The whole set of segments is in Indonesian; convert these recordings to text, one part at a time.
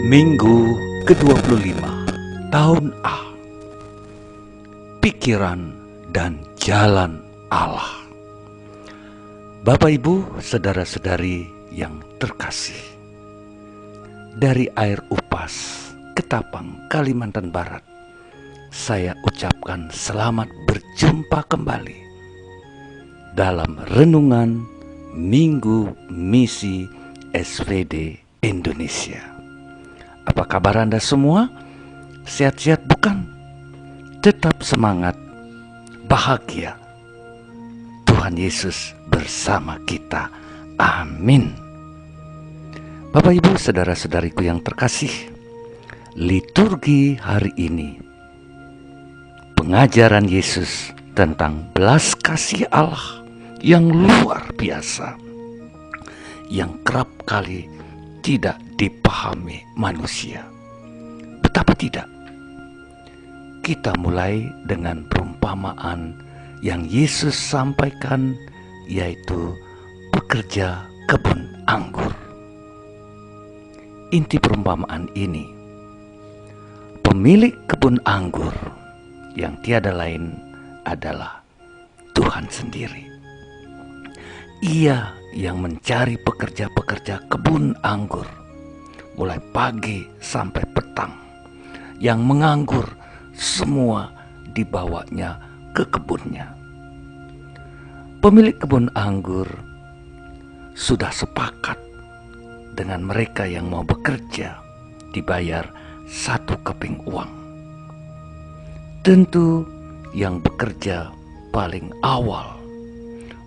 Minggu ke-25 tahun A. Pikiran dan jalan Allah. Bapak Ibu, saudara-saudari yang terkasih, dari Air Upas, Ketapang, Kalimantan Barat, saya ucapkan selamat berjumpa kembali dalam renungan Minggu Misi SVD Indonesia. Apa kabar Anda semua? Sehat-sehat bukan? Tetap semangat, bahagia. Tuhan Yesus bersama kita. Amin. Bapak Ibu, saudara-saudariku yang terkasih, liturgi hari ini, pengajaran Yesus tentang belas kasih Allah yang luar biasa, yang kerap kali tidak dipahami manusia. Betapa tidak? Kita mulai dengan perumpamaan yang Yesus sampaikan, yaitu pekerja kebun anggur. Inti perumpamaan ini, pemilik kebun anggur yang tiada lain adalah Tuhan sendiri. Ia yang mencari pekerja-pekerja kebun anggur mulai pagi sampai petang, yang menganggur semua dibawanya ke kebunnya. Pemilik kebun anggur sudah sepakat dengan mereka yang mau bekerja dibayar 1 keping uang. Tentu yang bekerja paling awal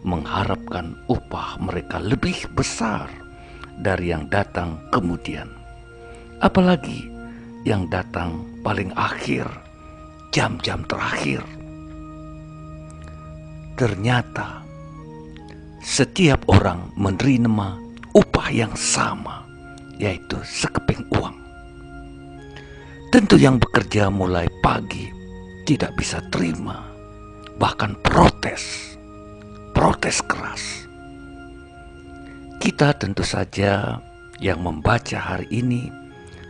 mengharapkan upah mereka lebih besar dari yang datang kemudian. Apalagi yang datang paling akhir, jam-jam terakhir. Ternyata setiap orang menerima upah yang sama, yaitu sekeping uang. Tentu yang bekerja mulai pagi tidak bisa terima, bahkan protes keras. Kita tentu saja yang membaca hari ini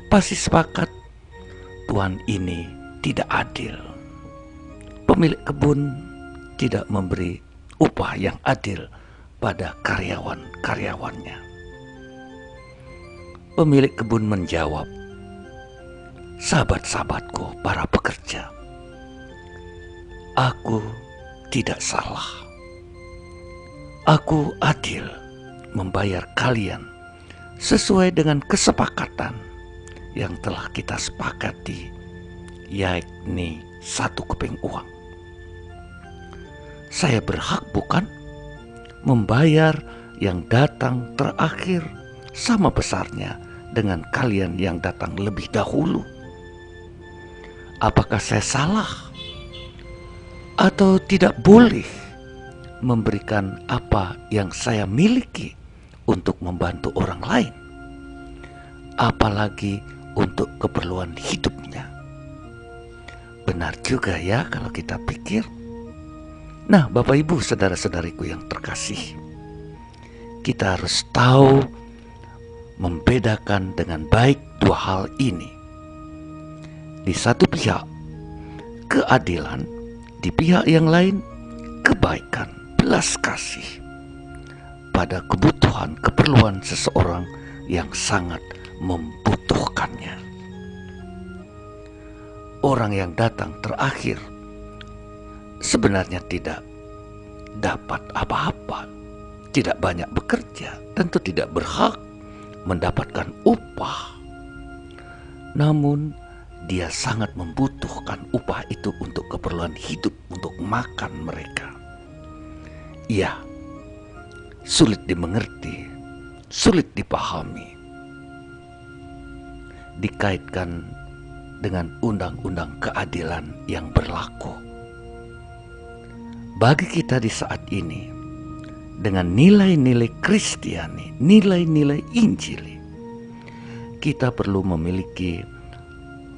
pasti sepakat Tuhan ini tidak adil. Pemilik kebun tidak memberi upah yang adil pada karyawan-karyawannya. Pemilik kebun menjawab, "Sahabat-sahabatku, para pekerja, aku tidak salah. Aku adil membayar kalian sesuai dengan kesepakatan yang telah kita sepakati, yakni 1 keping uang. Saya berhak bukan membayar yang datang terakhir sama besarnya dengan kalian yang datang lebih dahulu? Apakah saya salah? Atau tidak boleh memberikan apa yang saya miliki untuk membantu orang lain, apalagi untuk keperluan hidupnya?" Benar juga ya kalau kita pikir. Nah, Bapak Ibu, saudara-saudariku yang terkasih, kita harus tahu membedakan dengan baik dua hal ini. Di satu pihak keadilan, di pihak yang lain kebaikan, belas kasih pada kebutuhan, keperluan seseorang yang sangat membutuhkannya. Orang yang datang terakhir sebenarnya tidak dapat apa-apa, tidak banyak bekerja, tentu tidak berhak mendapatkan upah. Namun dia sangat membutuhkan upah itu untuk keperluan hidup, untuk makan mereka. Iya, sulit dimengerti, sulit dipahami. Dikaitkan dengan undang-undang keadilan yang berlaku. Bagi kita di saat ini, dengan nilai-nilai Kristiani, nilai-nilai Injili, kita perlu memiliki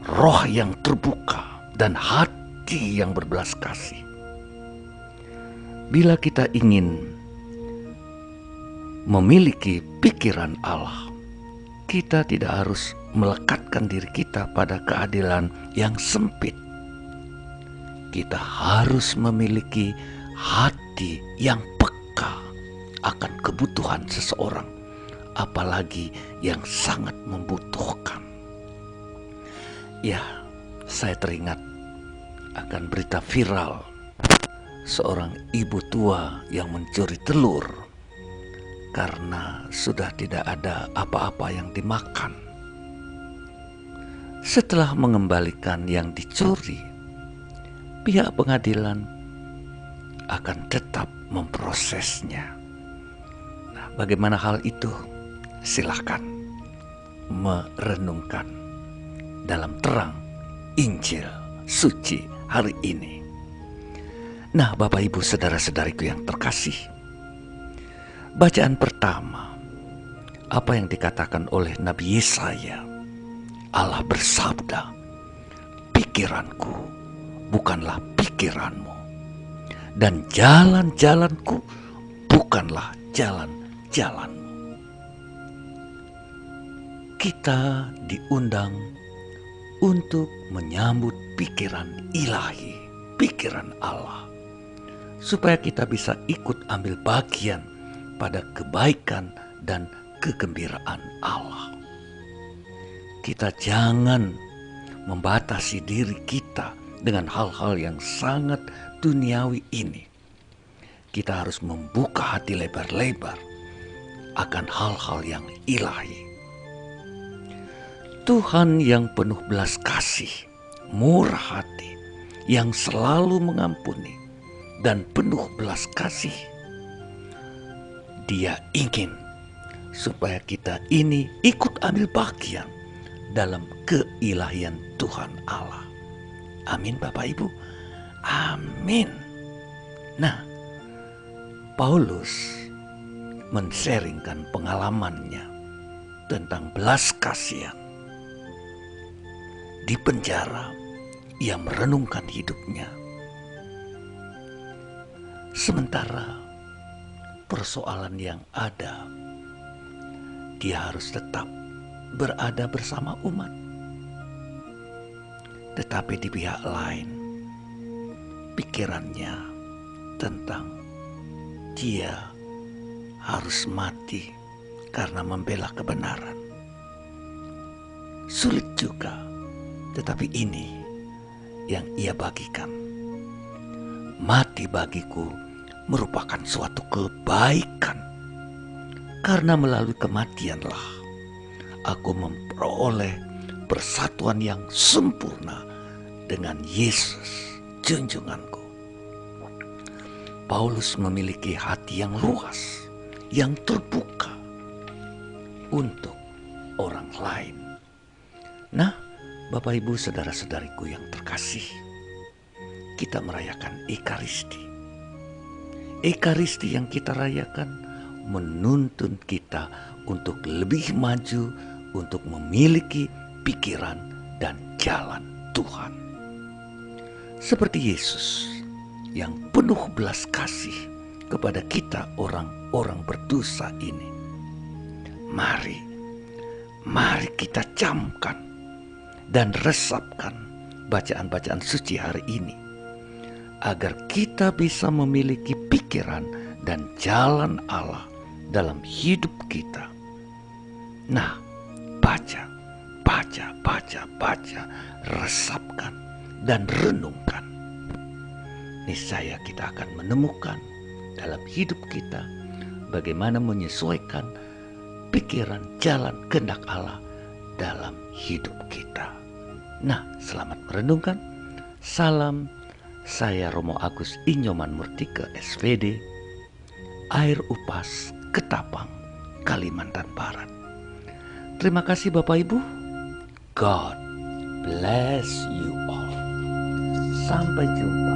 roh yang terbuka dan hati yang berbelas kasih. Bila kita ingin memiliki pikiran Allah, kita tidak harus melekatkan diri kita pada keadilan yang sempit. Kita harus memiliki hati yang peka akan kebutuhan seseorang, apalagi yang sangat membutuhkan. Ya, saya teringat akan berita viral seorang ibu tua yang mencuri telur karena sudah tidak ada apa-apa yang dimakan. Setelah mengembalikan yang dicuri, pihak pengadilan akan tetap memprosesnya. Nah, bagaimana hal itu? Silahkan merenungkan dalam terang Injil suci hari ini. Nah, Bapak Ibu saudara-saudariku yang terkasih, bacaan pertama, apa yang dikatakan oleh Nabi Yesaya. Allah bersabda, pikiranku bukanlah pikiranmu, dan jalan-jalanku bukanlah jalan-jalanmu. Kita diundang untuk menyambut pikiran ilahi, pikiran Allah, supaya kita bisa ikut ambil bagian pada kebaikan dan kegembiraan Allah. Kita jangan membatasi diri kita dengan hal-hal yang sangat duniawi ini. Kita harus membuka hati lebar-lebar akan hal-hal yang ilahi. Tuhan yang penuh belas kasih, murah hati, yang selalu mengampuni dan penuh belas kasih. Dia ingin supaya kita ini ikut ambil bagian dalam keilahian Tuhan Allah. Amin Bapak Ibu. Amin. Nah, Paulus men-sharingkan pengalamannya tentang belas kasihan. Di penjara, ia merenungkan hidupnya. Sementara persoalan yang ada, dia harus tetap berada bersama umat. Tetapi di pihak lain, pikirannya tentang dia harus mati karena membela kebenaran. Sulit juga, tetapi ini yang ia bagikan. Mati bagiku merupakan suatu kebaikan, karena melalui kematianlah aku memperoleh persatuan yang sempurna dengan Yesus junjunganku. Paulus memiliki hati yang luas, yang terbuka untuk orang lain. Nah, Bapak Ibu saudara-saudariku yang terkasih, kita merayakan Ekaristi. Ekaristi yang kita rayakan menuntun kita untuk lebih maju, untuk memiliki pikiran dan jalan Tuhan. Seperti Yesus yang penuh belas kasih kepada kita orang-orang berdosa ini. Mari kita camkan dan resapkan bacaan-bacaan suci hari ini, agar kita bisa memiliki pikiran dan jalan Allah dalam hidup kita. Nah, baca, resapkan dan renungkan. Niscaya kita akan menemukan dalam hidup kita bagaimana menyesuaikan pikiran jalan kehendak Allah dalam hidup kita. Nah, selamat merenungkan. Salam, saya Romo Agus Inyoman Murtika SVD, Air Upas, Ketapang, Kalimantan Barat. Terima kasih Bapak Ibu. God bless you all. Sampai jumpa.